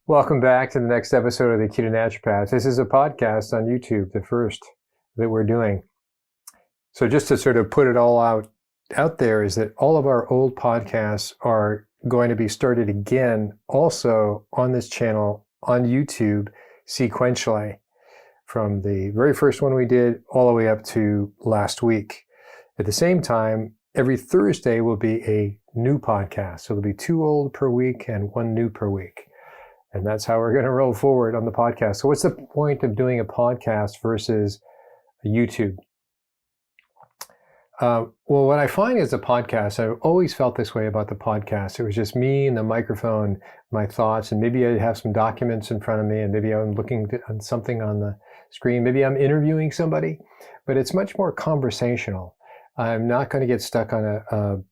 Welcome back to the next episode of the Keto Naturopath. This is a podcast on YouTube, the first that we're doing. So just to sort of put it all out there is that all of our old podcasts are going to be started again also on this channel on YouTube sequentially from the very first one we did all the way up to last week. At the same time, every Thursday will be a new podcast. So there'll be 2 old per week and 1 new per week. And that's how we're going to roll forward on the podcast. So what's the point of doing a podcast versus a YouTube? Well, what I find is a podcast, I've always felt this way about the podcast. It was just me and the microphone, my thoughts, and maybe I have some documents in front of me, and maybe I'm looking at something on the screen. Maybe I'm interviewing somebody, but it's much more conversational. I'm not going to get stuck on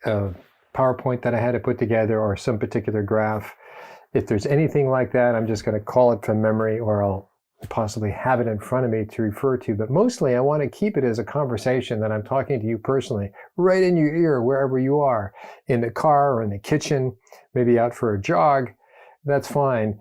a PowerPoint that I had to put together or some particular graph. If there's anything like that, I'm just going to call it from memory, or I'll possibly have it in front of me to refer to. But mostly I want to keep it as a conversation that I'm talking to you personally, right in your ear, wherever you are, in the car or in the kitchen, maybe out for a jog. That's fine,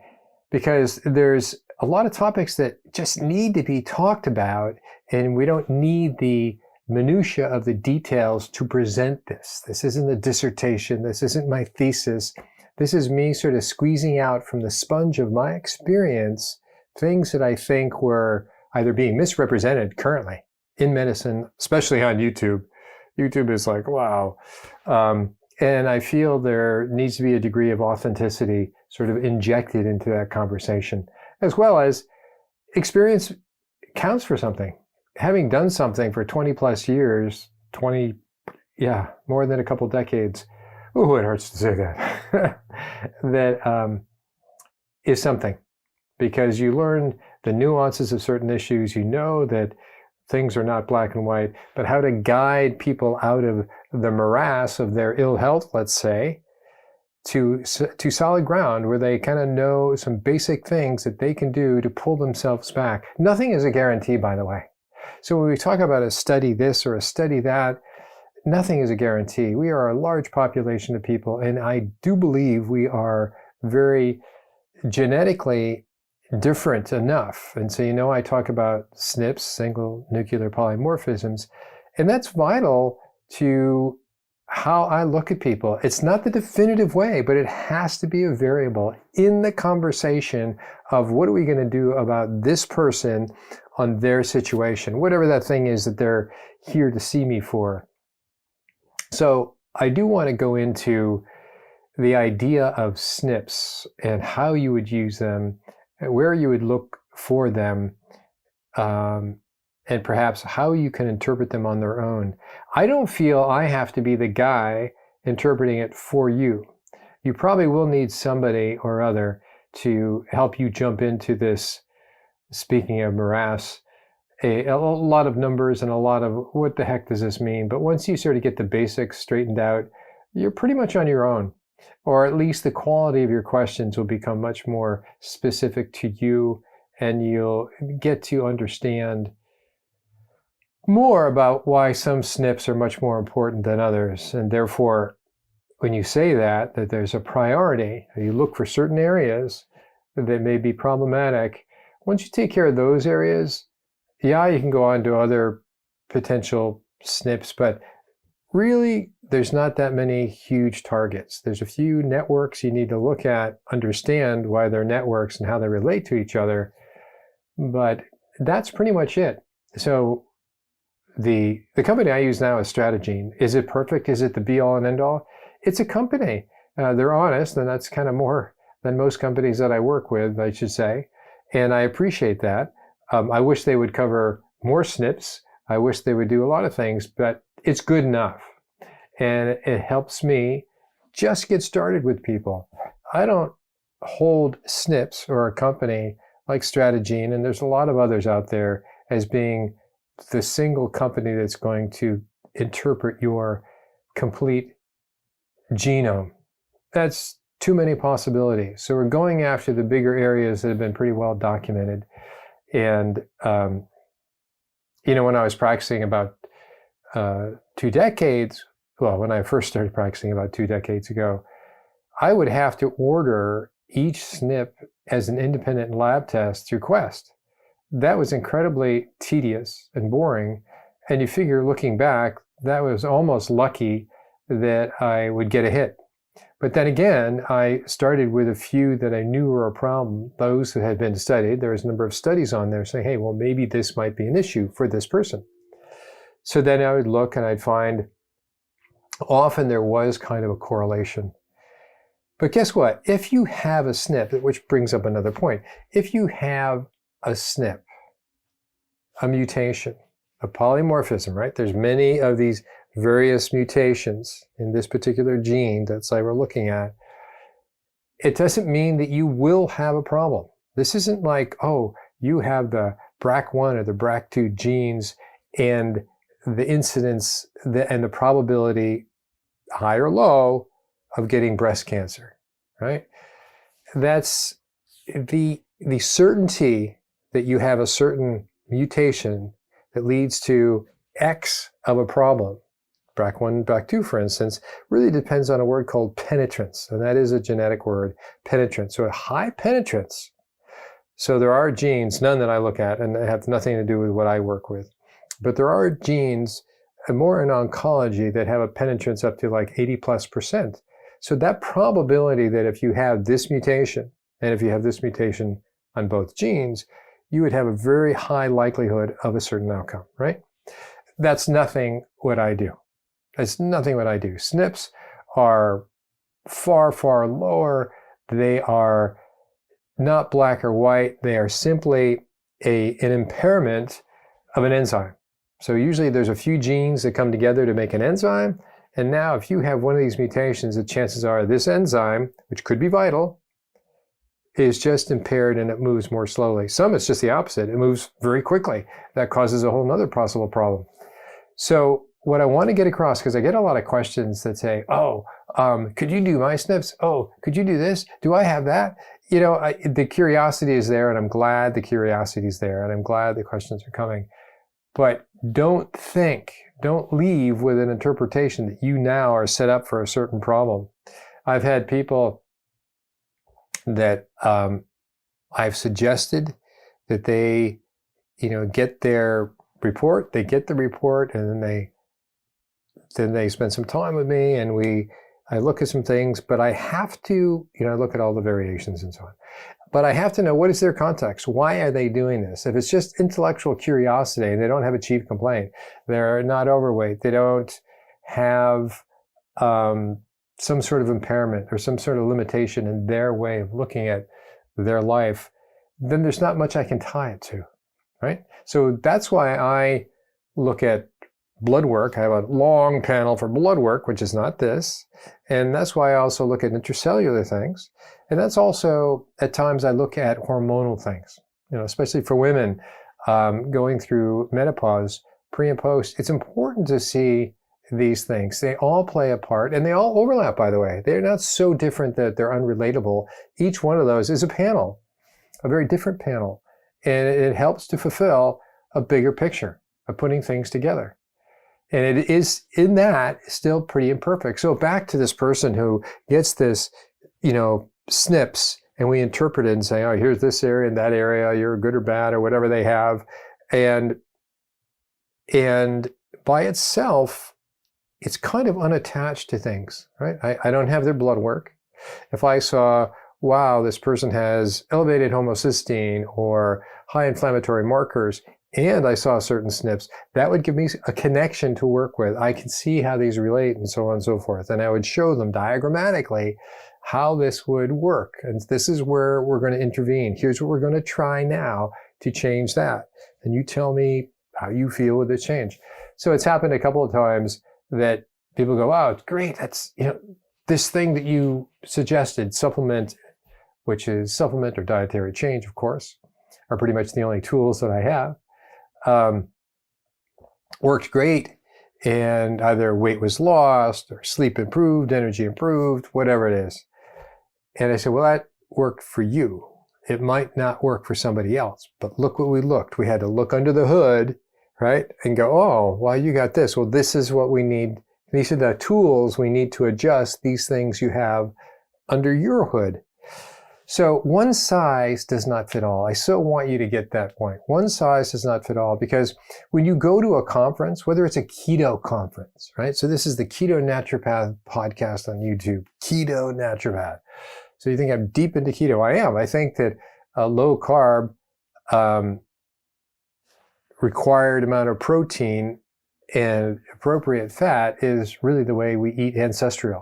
because there's a lot of topics that just need to be talked about, and we don't need the minutia of the details to present this. This isn't a dissertation. This isn't my thesis. This is me sort of squeezing out from the sponge of my experience things that I think were either being misrepresented currently in medicine, especially on YouTube. YouTube is like, wow. And I feel there needs to be a degree of authenticity sort of injected into that conversation, as well as experience counts for something. Having done something for 20 plus years, more than a couple decades, ooh, it hurts to say that, that is something, because you learn the nuances of certain issues. You know that things are not black and white, but how to guide people out of the morass of their ill health, let's say, to solid ground where they kind of know some basic things that they can do to pull themselves back. Nothing is a guarantee, by the way. So when we talk about a study this or a study that, nothing is a guarantee. We are a large population of people, and I do believe we are very genetically different enough. And so, I talk about SNPs, single nuclear polymorphisms, and that's vital to how I look at people. It's not the definitive way, but it has to be a variable in the conversation of what are we going to do about this person on their situation, whatever that thing is that they're here to see me for. So I do want to go into the idea of SNPs and how you would use them, where you would look for them, and perhaps how you can interpret them on their own. I don't feel I have to be the guy interpreting it for you. You probably will need somebody or other to help you jump into this, speaking of morass, a lot of numbers and a lot of what the heck does this mean? But once you sort of get the basics straightened out, you're pretty much on your own, or at least the quality of your questions will become much more specific to you, and you'll get to understand more about why some SNPs are much more important than others. And therefore, when you say that there's a priority, you look for certain areas that may be problematic. Once you take care of those areas, you can go on to other potential SNPs, but really there's not that many huge targets. There's a few networks you need to look at, understand why they're networks and how they relate to each other, but that's pretty much it. So the company I use now is Estrogen. Is it perfect? Is it the be-all and end-all? It's a company. They're honest, and that's kind of more than most companies that I work with, I should say, and I appreciate that. I wish they would cover more SNPs. I wish they would do a lot of things, but it's good enough. And it helps me just get started with people. I don't hold SNPs or a company like Estrogen, and there's a lot of others out there, as being the single company that's going to interpret your complete genome. That's too many possibilities. So we're going after the bigger areas that have been pretty well documented. And, when I was practicing about 2 decades, when I first started practicing about 2 decades ago, I would have to order each SNP as an independent lab test through Quest. That was incredibly tedious and boring. And you figure, looking back, that was almost lucky that I would get a hit. But then again, I started with a few that I knew were a problem, those that had been studied. There was a number of studies on there saying, hey, well, maybe this might be an issue for this person. So then I would look and I'd find often there was kind of a correlation. But guess what? If you have a SNP, which brings up another point, if you have a SNP, a mutation, a polymorphism, right? There's many of these various mutations in this particular gene that's like we're looking at. It doesn't mean that you will have a problem. This isn't like, oh, you have the BRCA1 or the BRCA2 genes and the incidence and the probability, high or low, of getting breast cancer, right? That's the certainty that you have a certain mutation that leads to X of a problem, BRCA1, BRCA2, for instance, really depends on a word called penetrance, and that is a genetic word, penetrance. So a high penetrance. So there are genes, none that I look at, and they have nothing to do with what I work with, but there are genes, more in oncology, that have a penetrance up to like 80+%. So that probability that if you have this mutation, and if you have this mutation on both genes, you would have a very high likelihood of a certain outcome, right? That's nothing what I do. That's nothing what I do. SNPs are far, far lower. They are not black or white. They are simply an impairment of an enzyme. So usually there's a few genes that come together to make an enzyme. And now if you have one of these mutations, the chances are this enzyme, which could be vital, is just impaired and it moves more slowly. Some, it's just the opposite. It moves very quickly. That causes a whole other possible problem. So what I want to get across, because I get a lot of questions that say, oh, could you do my SNPs? Oh, could you do this? Do I have that? You know, the curiosity is there, and I'm glad the curiosity is there, and I'm glad the questions are coming. But don't leave with an interpretation that you now are set up for a certain problem. I've had people that I've suggested that they, get their report, they get the report, and then they spend some time with me, and I look at some things, but I have to, I look at all the variations and so on. But I have to know, what is their context? Why are they doing this? If it's just intellectual curiosity and they don't have a chief complaint, they're not overweight, they don't have some sort of impairment or some sort of limitation in their way of looking at their life, then there's not much I can tie it to, right? So that's why I look at blood work. I have a long panel for blood work, which is not this. And that's why I also look at intracellular things. And that's also, at times, I look at hormonal things, especially for women going through menopause, pre and post. It's important to see these things. They all play a part, and they all overlap, by the way. They're not so different that they're unrelatable. Each one of those is a panel, a very different panel. And it helps to fulfill a bigger picture of putting things together. And it is, in that, still pretty imperfect. So back to this person who gets this, SNPs, and we interpret it and say, oh, here's this area and that area, you're good or bad or whatever they have. And by itself, it's kind of unattached to things, right? I don't have their blood work. If I saw, wow, this person has elevated homocysteine or high inflammatory markers, and I saw certain SNPs, that would give me a connection to work with. I can see how these relate and so on and so forth. And I would show them diagrammatically how this would work. And this is where we're going to intervene. Here's what we're going to try now to change that. And you tell me how you feel with the change. So it's happened a couple of times that people go, oh, great. That's, this thing that you suggested, supplement, which is supplement or dietary change, of course, are pretty much the only tools that I have. Worked great, and either weight was lost or sleep improved, energy improved, whatever it is. And I said, well, that worked for you. It might not work for somebody else, but look what we looked. We had to look under the hood, right? And go, oh, well, you got this. Well, this is what we need. These are the tools we need to adjust these things you have under your hood. So one size does not fit all. I so want you to get that point. One size does not fit all, because when you go to a conference, whether it's a keto conference, right? So this is the Keto Naturopath podcast on YouTube, Keto Naturopath. So you think I'm deep into keto? I am. I think that a low carb, required amount of protein and appropriate fat is really the way we eat ancestrally.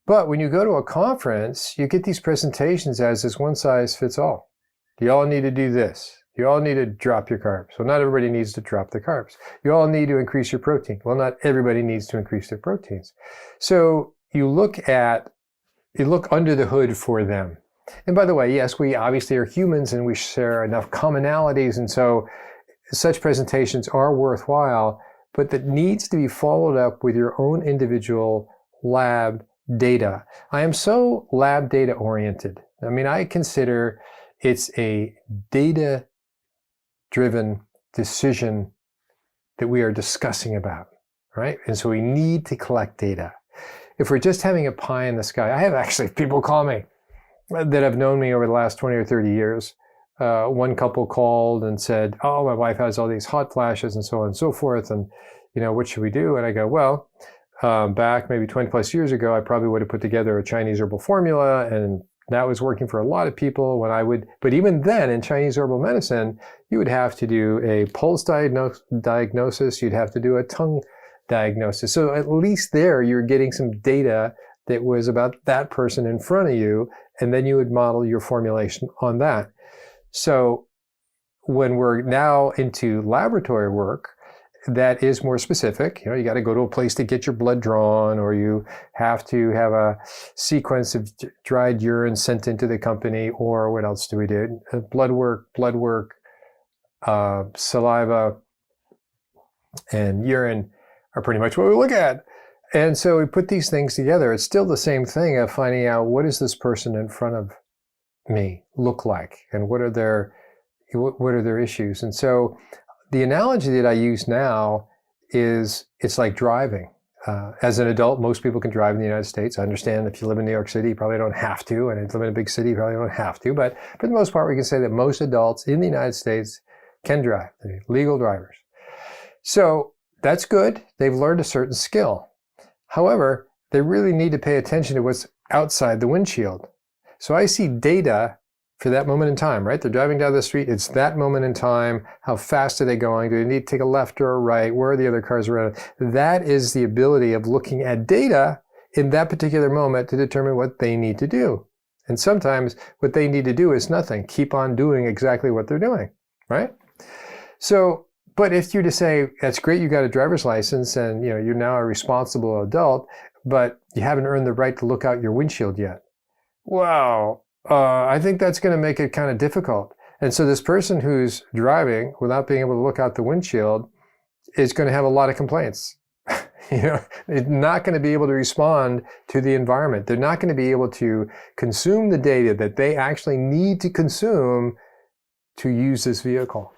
But when you go to a conference, you get these presentations as this one size fits all. You all need to do this. You all need to drop your carbs. Well, not everybody needs to drop the carbs. You all need to increase your protein. Well, not everybody needs to increase their proteins. So you look under the hood for them. And by the way, yes, we obviously are humans and we share enough commonalities. And so such presentations are worthwhile, but that needs to be followed up with your own individual lab data. I am so lab data oriented. I mean, I consider it's a data driven decision that we are discussing about, right? And so we need to collect data. If we're just having a pie in the sky, I have actually people call me that have known me over the last 20 or 30 years. One couple called and said, oh, my wife has all these hot flashes and so on and so forth. And, what should we do? And I go, well, back maybe 20 plus years ago, I probably would have put together a Chinese herbal formula, and that was working for a lot of people but even then in Chinese herbal medicine, you would have to do a pulse diagnosis, you'd have to do a tongue diagnosis. So at least there you're getting some data that was about that person in front of you, and then you would model your formulation on that. So when we're now into laboratory work, that is more specific. You got to go to a place to get your blood drawn, or you have to have a sequence of dried urine sent into the company, or what else do we do? Blood work, saliva, and urine are pretty much what we look at. And so we put these things together. It's still the same thing of finding out, what does this person in front of me look like, and what are their issues. And so the analogy that I use now is, it's like driving. As an adult, most people can drive in the United States. I understand if you live in New York City, you probably don't have to, and if you live in a big city, you probably don't have to. But for the most part, we can say that most adults in the United States can drive. They're legal drivers. So that's good. They've learned a certain skill. However, they really need to pay attention to what's outside the windshield. So I see data for that moment in time, right? They're driving down the street. It's that moment in time. How fast are they going? Do they need to take a left or a right? Where are the other cars around? That is the ability of looking at data in that particular moment to determine what they need to do. And sometimes what they need to do is nothing. Keep on doing exactly what they're doing, right? So, but if you're to say, that's great, you got a driver's license and you're now a responsible adult, but you haven't earned the right to look out your windshield yet. Wow. I think that's going to make it kind of difficult. And so this person who's driving without being able to look out the windshield is going to have a lot of complaints. They're not going to be able to respond to the environment. They're not going to be able to consume the data that they actually need to consume to use this vehicle.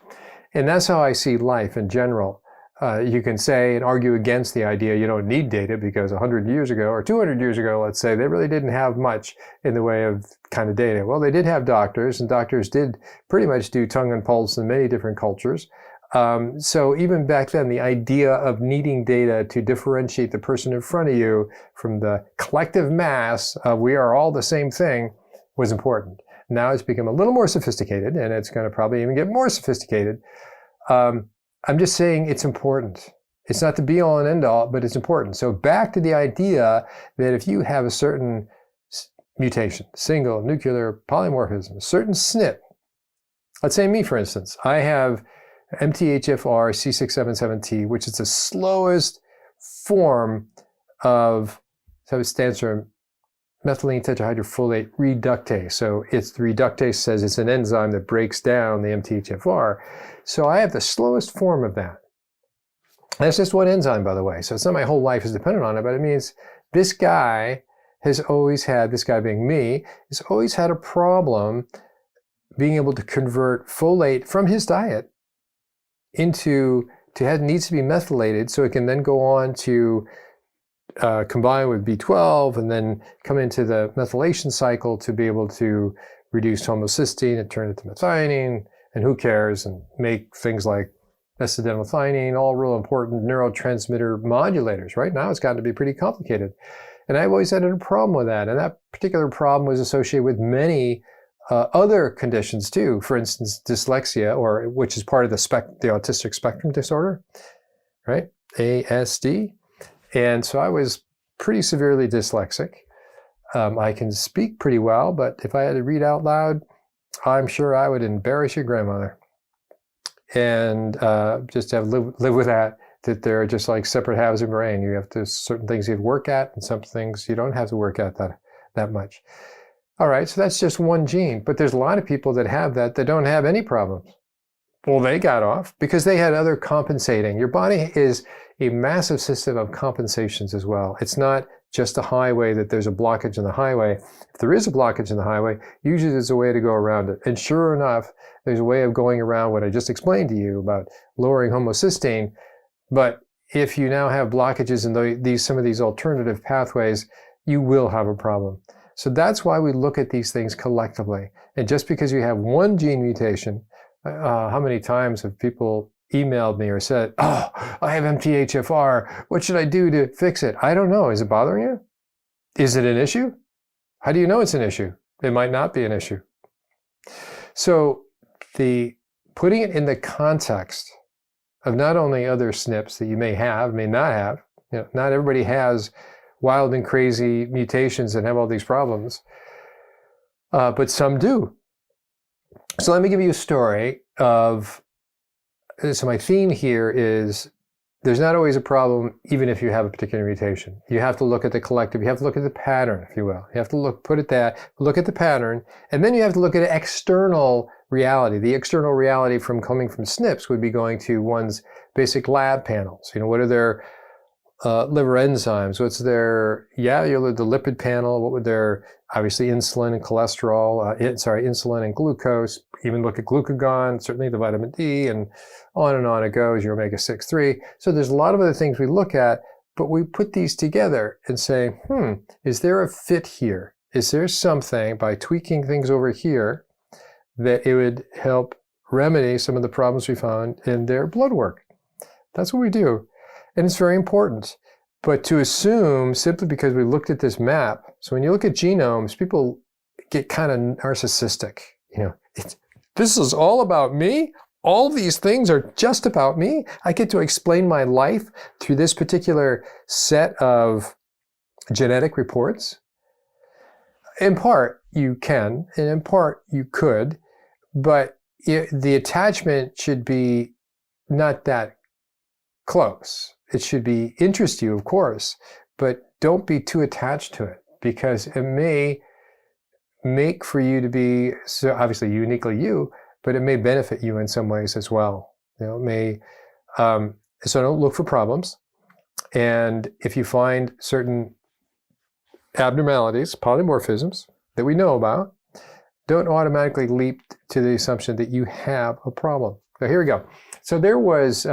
And that's how I see life in general. You can say and argue against the idea you don't need data, because 100 years ago or 200 years ago, let's say, they really didn't have much in the way of kind of data. Well, they did have doctors, and doctors did pretty much do tongue and pulse in many different cultures. So even back then, the idea of needing data to differentiate the person in front of you from the collective mass of we are all the same thing was important. Now it's become a little more sophisticated, and it's going to probably even get more sophisticated. I'm just saying it's important. It's not the be all and end all, but it's important. So back to the idea that if you have a certain mutation, single nuclear polymorphism, a certain SNP, let's say me, for instance, I have MTHFR C677T, which is the slowest form of, so it stands for methylene tetrahydrofolate reductase. So the reductase says it's an enzyme that breaks down the MTHFR. So I have the slowest form of that. That's just one enzyme, by the way. So it's not my whole life is dependent on it, but it means this guy has always had, this guy being me, has always had a problem being able to convert folate from his diet needs to be methylated so it can then go on to combine with B12 and then come into the methylation cycle to be able to reduce homocysteine and turn it to methionine, and who cares, and make things like S-adenylmethionine, all real important neurotransmitter modulators. Right now it's gotten to be pretty complicated. And I've always had a problem with that. And that particular problem was associated with many other conditions too. For instance, dyslexia, which is part of the autistic spectrum disorder, right? ASD. And so I was pretty severely dyslexic. I can speak pretty well, but if I had to read out loud, I'm sure I would embarrass your grandmother. And just have live with that there are just like separate halves of brain. You have to, certain things you have to work at, and some things you don't have to work at that much. All right, so that's just one gene, but there's a lot of people that have that don't have any problems. Well, they got off because they had other compensating. Your body is a massive system of compensations as well. It's not just a highway that there's a blockage in the highway. If there is a blockage in the highway, usually there's a way to go around it. And sure enough, there's a way of going around what I just explained to you about lowering homocysteine. But if you now have blockages in some of these alternative pathways, you will have a problem. So that's why we look at these things collectively. And just because you have one gene mutation, how many times have people emailed me or said, "Oh, I have MTHFR. What should I do to fix it?" I don't know. Is it bothering you? Is it an issue? How do you know it's an issue? It might not be an issue. So putting it in the context of not only other SNPs that you may have, may not have, not everybody has wild and crazy mutations and have all these problems, but some do. So let me give you a story of, so my theme here is there's not always a problem even if you have a particular mutation. You have to look at the collective, you have to look at the pattern, if you will. You have to look at the pattern, and then you have to look at external reality. The external reality coming from SNPs would be going to one's basic lab panels. What are their liver enzymes? What's their, the lipid panel? What would their, obviously insulin and cholesterol, insulin and glucose, even look at glucagon, certainly the vitamin D, and on it goes, your omega-6, 3. So there's a lot of other things we look at, but we put these together and say, is there a fit here? Is there something, by tweaking things over here, that it would help remedy some of the problems we found in their blood work? That's what we do. And it's very important. But to assume, simply because we looked at this map, so when you look at genomes, people get kind of narcissistic. This is all about me. All these things are just about me. I get to explain my life through this particular set of genetic reports. In part, you can, and in part, you could, but the attachment should be not that close. It should interest you, of course, but don't be too attached to it, because it may make for you to be, so obviously uniquely you, but it may benefit you in some ways as well. It may, so don't look for problems. And if you find certain abnormalities, polymorphisms that we know about, don't automatically leap to the assumption that you have a problem. So here we go. So there was,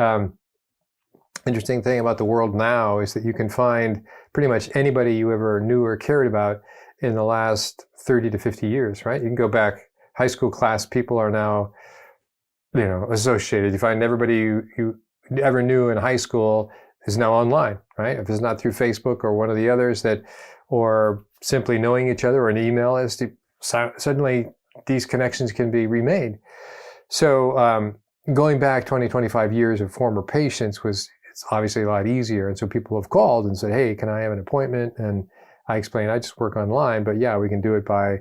interesting thing about the world now is that you can find pretty much anybody you ever knew or cared about in the last 30 to 50 years, right? You can go back, high school class people are now, associated. You find everybody you ever knew in high school is now online, right? If it's not through Facebook or one of the others or simply knowing each other or an email, suddenly these connections can be remade. So going back 20, 25 years of former patients it's obviously a lot easier. And so people have called and said, "Hey, can I have an appointment?" And I explained, I just work online, but yeah, we can do it by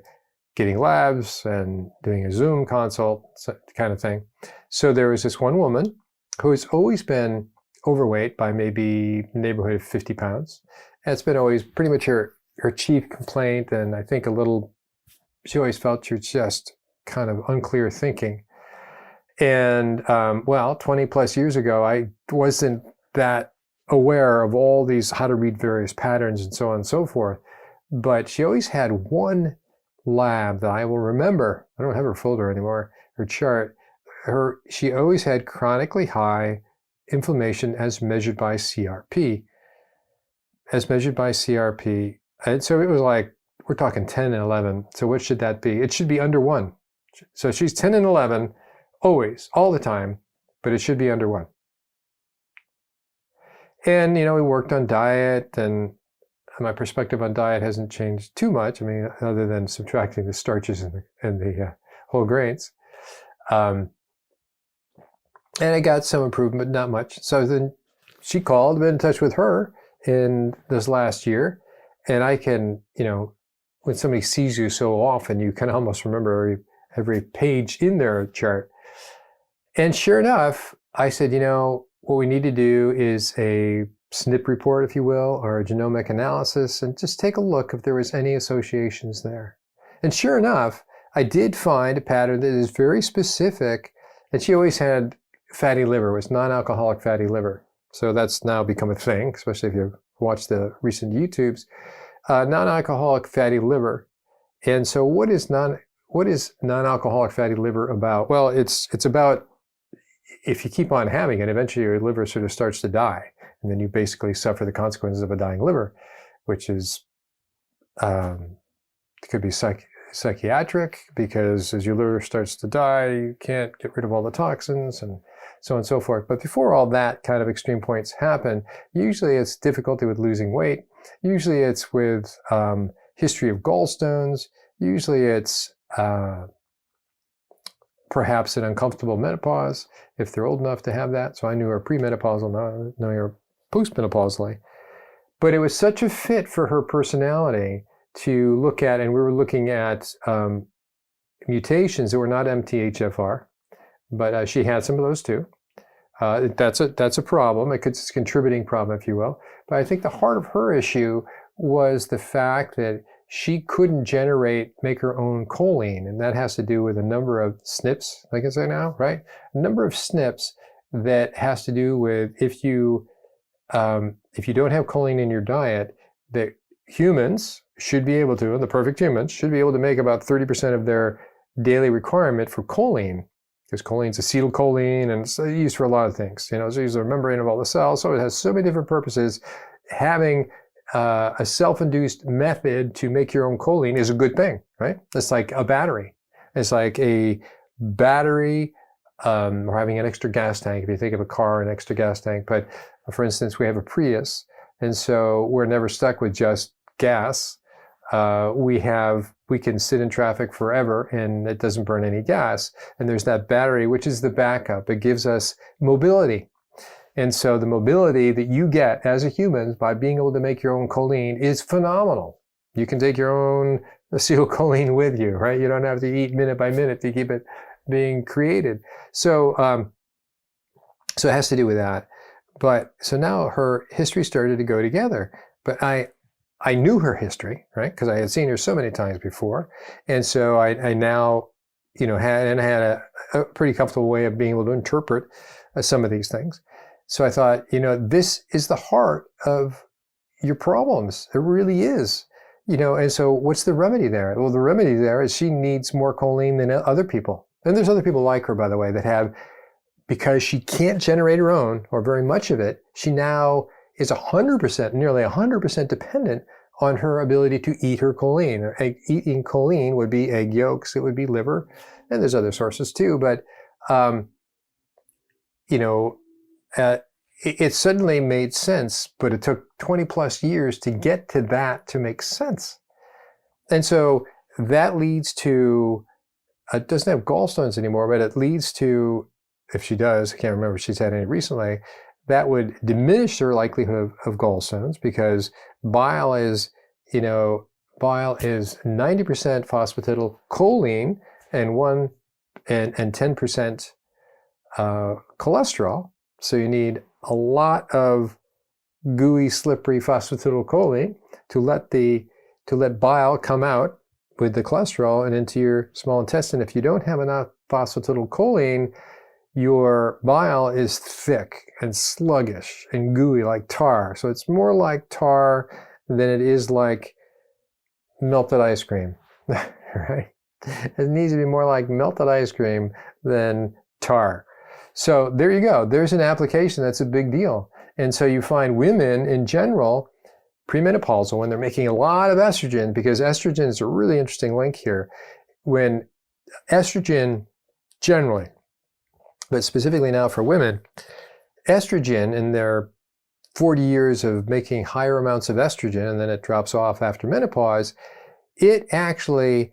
getting labs and doing a Zoom consult, kind of thing. So there was this one woman who has always been overweight by maybe neighborhood of 50 pounds. And it's been always pretty much her chief complaint. And I think she always felt she was just kind of unclear thinking. And 20 plus years ago, I wasn't that aware of all these, how to read various patterns and so on and so forth. But she always had one lab that I will remember. I don't have her folder anymore, her chart. She always had chronically high inflammation as measured by CRP. as measured by CRP. And so it was like, we're talking 10 and 11. So what should that be? It should be under 1. So she's 10 and 11, always, all the time, but it should be under 1. And, we worked on diet, and my perspective on diet hasn't changed too much. I mean, other than subtracting the starches and the whole grains. And I got some improvement, not much. So then she called, I've been in touch with her in this last year. And I can, when somebody sees you so often, you can almost remember every page in their chart. And sure enough, I said, what we need to do is a SNP report, if you will, or a genomic analysis, and just take a look if there was any associations there. And sure enough, I did find a pattern that is very specific. And she always had fatty liver, was non-alcoholic fatty liver. So that's now become a thing, especially if you watch the recent YouTubes. Non-alcoholic fatty liver. And so what is non-alcoholic fatty liver about? Well, it's about, if you keep on having it, eventually your liver sort of starts to die. And then you basically suffer the consequences of a dying liver, which is, it could be psychiatric, because as your liver starts to die, you can't get rid of all the toxins and so on and so forth. But before all that kind of extreme points happen, usually it's difficulty with losing weight. Usually it's with history of gallstones. Usually it's perhaps an uncomfortable menopause, if they're old enough to have that. So I knew her premenopausal, now I know her postmenopausally. But it was such a fit for her personality to look at, and we were looking at mutations that were not MTHFR, but she had some of those too. That's a problem. It's a contributing problem, if you will. But I think the heart of her issue was the fact that she couldn't make her own choline, and that has to do with a number of SNPs, I can say now, right? A number of SNPs that has to do with if you don't have choline in your diet, that humans should be able to, and the perfect humans should be able to make about 30% of their daily requirement for choline. Because choline's acetylcholine, and it's used for a lot of things. It's used in the membrane of all the cells, so it has so many different purposes. Having a self-induced method to make your own choline is a good thing, right? It's like a battery. It's like a battery, or having an extra gas tank. If you think of a car, an extra gas tank. But for instance, we have a Prius, and so we're never stuck with just gas. We can sit in traffic forever and it doesn't burn any gas. And there's that battery, which is the backup. It gives us mobility. And so the mobility that you get as a human by being able to make your own choline is phenomenal. You can take your own acetylcholine with you, right? You don't have to eat minute by minute to keep it being created. So it has to do with that. But so now her history started to go together. But I knew her history, right? Because I had seen her so many times before. And so I now, had a pretty comfortable way of being able to interpret some of these things. So I thought, this is the heart of your problems. It really is. And so what's the remedy there? Well, the remedy there is she needs more choline than other people. And there's other people like her, by the way, that have, because she can't generate her own, or very much of it, she now is 100%, nearly 100% dependent on her ability to eat her choline. Eating choline would be egg yolks, it would be liver, and there's other sources too. But, it suddenly made sense, but it took 20 plus years to get to that to make sense. And so that leads to, it doesn't have gallstones anymore, but it leads to, if she does, I can't remember if she's had any recently, that would diminish her likelihood of gallstones, because bile is 90% phosphatidylcholine and 10% cholesterol. So you need a lot of gooey, slippery phosphatidylcholine to let bile come out with the cholesterol and into your small intestine. If you don't have enough phosphatidylcholine, your bile is thick and sluggish and gooey like tar. So it's more like tar than it is like melted ice cream, right? It needs to be more like melted ice cream than tar. So there you go. There's an application that's a big deal. And so you find women in general, premenopausal, when they're making a lot of estrogen, because estrogen is a really interesting link here. When estrogen generally, but specifically now for women, estrogen in their 40 years of making higher amounts of estrogen, and then it drops off after menopause, it actually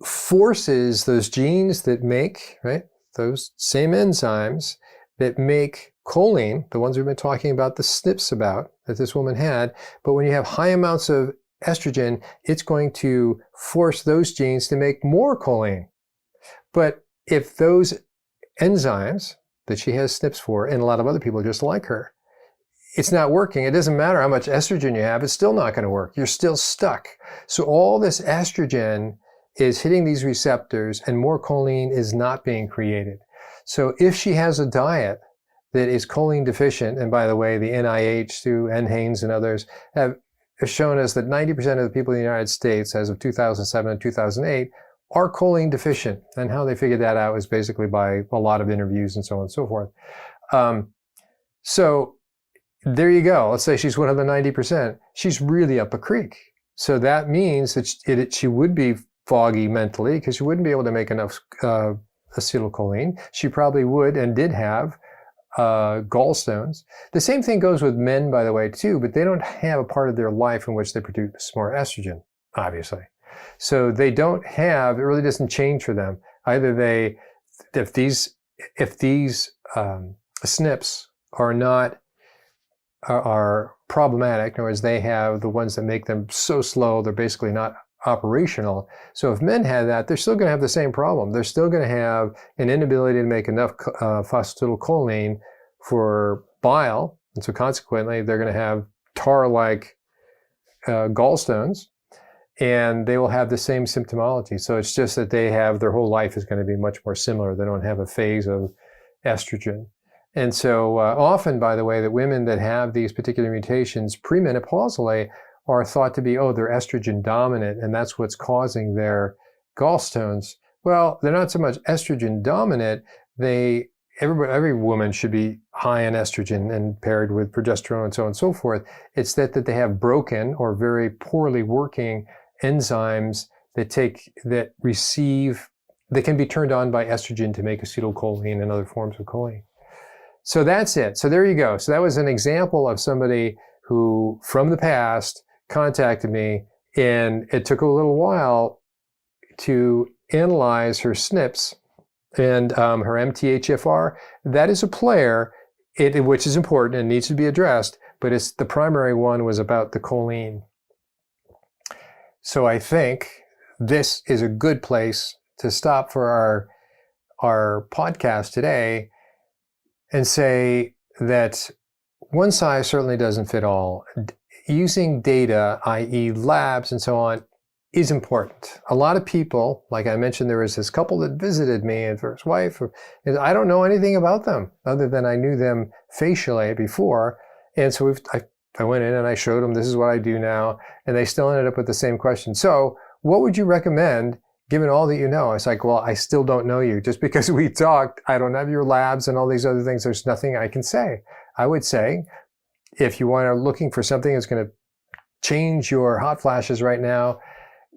forces those genes that make, right, those same enzymes that make choline, the ones we've been talking about, the SNPs about, that this woman had, but when you have high amounts of estrogen, it's going to force those genes to make more choline. But if those enzymes that she has SNPs for, and a lot of other people just like her, it's not working. It doesn't matter how much estrogen you have, it's still not going to work. You're still stuck. So all this estrogen is hitting these receptors and more choline is not being created. So if she has a diet that is choline deficient, and by the way, the NIH, through NHANES and others, have shown us that 90% of the people in the United States, as of 2007 and 2008, are choline deficient. And how they figured that out was basically by a lot of interviews and so on and so forth. So there you go. Let's say she's one of the 90%. She's really up a creek. So that means that she would be foggy mentally because she wouldn't be able to make enough acetylcholine. She probably would and did have gallstones. The same thing goes with men, by the way, too, but they don't have a part of their life in which they produce more estrogen, obviously. So they don't have, it really doesn't change for them. Either if these SNPs are problematic, in other words, they have the ones that make them so slow, they're basically not operational. So if men have that, they're still going to have the same problem. They're still going to have an inability to make enough phosphatidylcholine for bile. And so consequently, they're going to have tar-like gallstones, and they will have the same symptomology. So it's just that their whole life is going to be much more similar. They don't have a phase of estrogen. And so often, by the way, that women that have these particular mutations premenopausally are thought to be, they're estrogen dominant, and that's what's causing their gallstones. Well, they're not so much estrogen dominant. Every woman should be high in estrogen and paired with progesterone and so on and so forth. It's that they have broken or very poorly working enzymes that can be turned on by estrogen to make acetylcholine and other forms of choline. So that's it. So there you go. So that was an example of somebody who, from the past, contacted me, and it took a little while to analyze her SNPs and her MTHFR. That is a player, which is important and needs to be addressed, but the primary one was about the choline. So I think this is a good place to stop for our podcast today and say that one size certainly doesn't fit all. Using data, i.e. labs and so on, is important. A lot of people, like I mentioned, there was this couple that visited me and his wife, and I don't know anything about them other than I knew them facially before. And so I went in and I showed them, this is what I do now. And they still ended up with the same question. So what would you recommend given all that you know? It's like, well, I still don't know you. Just because we talked, I don't have your labs and all these other things. There's nothing I can say. I would say, if you are looking for something that's going to change your hot flashes right now,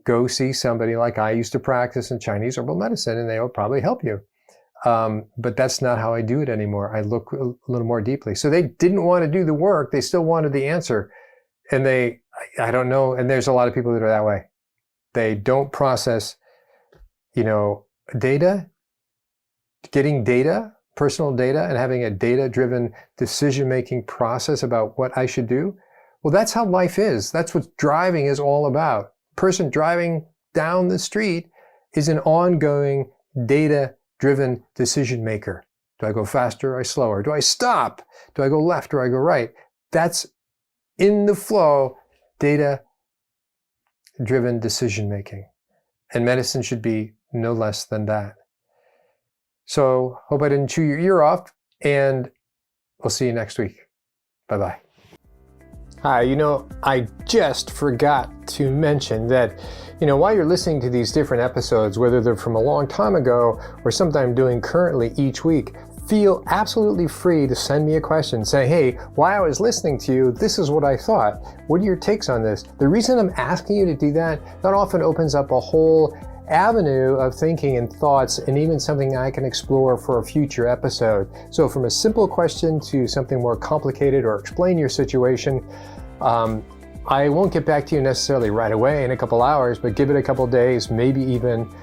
go see somebody like I used to practice in Chinese herbal medicine, and they will probably help you. But that's not how I do it anymore. I look a little more deeply. So they didn't want to do the work. They still wanted the answer. And I don't know. And there's a lot of people that are that way. They don't process, data, getting data, personal data, and having a data-driven decision-making process about what I should do. Well, that's how life is. That's what driving is all about. Person driving down the street is an ongoing data-driven decision maker. Do I go faster or slower? Do I stop? Do I go left or I go right? That's in the flow, data-driven decision making. And medicine should be no less than that. So hope I didn't chew your ear off, and we'll see you next week. Bye-bye. Hi, I just forgot to mention that, while you're listening to these different episodes, whether they're from a long time ago or something I'm doing currently each week, feel absolutely free to send me a question. Say, hey, while I was listening to you, this is what I thought. What are your takes on this? The reason I'm asking you to do that often opens up a whole avenue of thinking and thoughts, and even something I can explore for a future episode. So from a simple question to something more complicated, or explain your situation, I won't get back to you necessarily right away in a couple hours, but give it a couple days, maybe even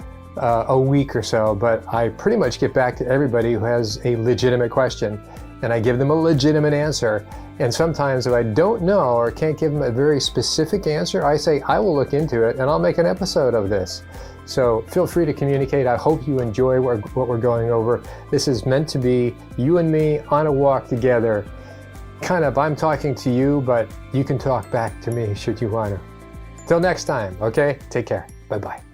a week or so. But I pretty much get back to everybody who has a legitimate question, and I give them a legitimate answer. And sometimes if I don't know or can't give them a very specific answer, I say, I will look into it and I'll make an episode of this. So feel free to communicate. I hope you enjoy what we're going over. This is meant to be you and me on a walk together. Kind of, I'm talking to you, but you can talk back to me should you want to. Till next time, okay? Take care. Bye-bye.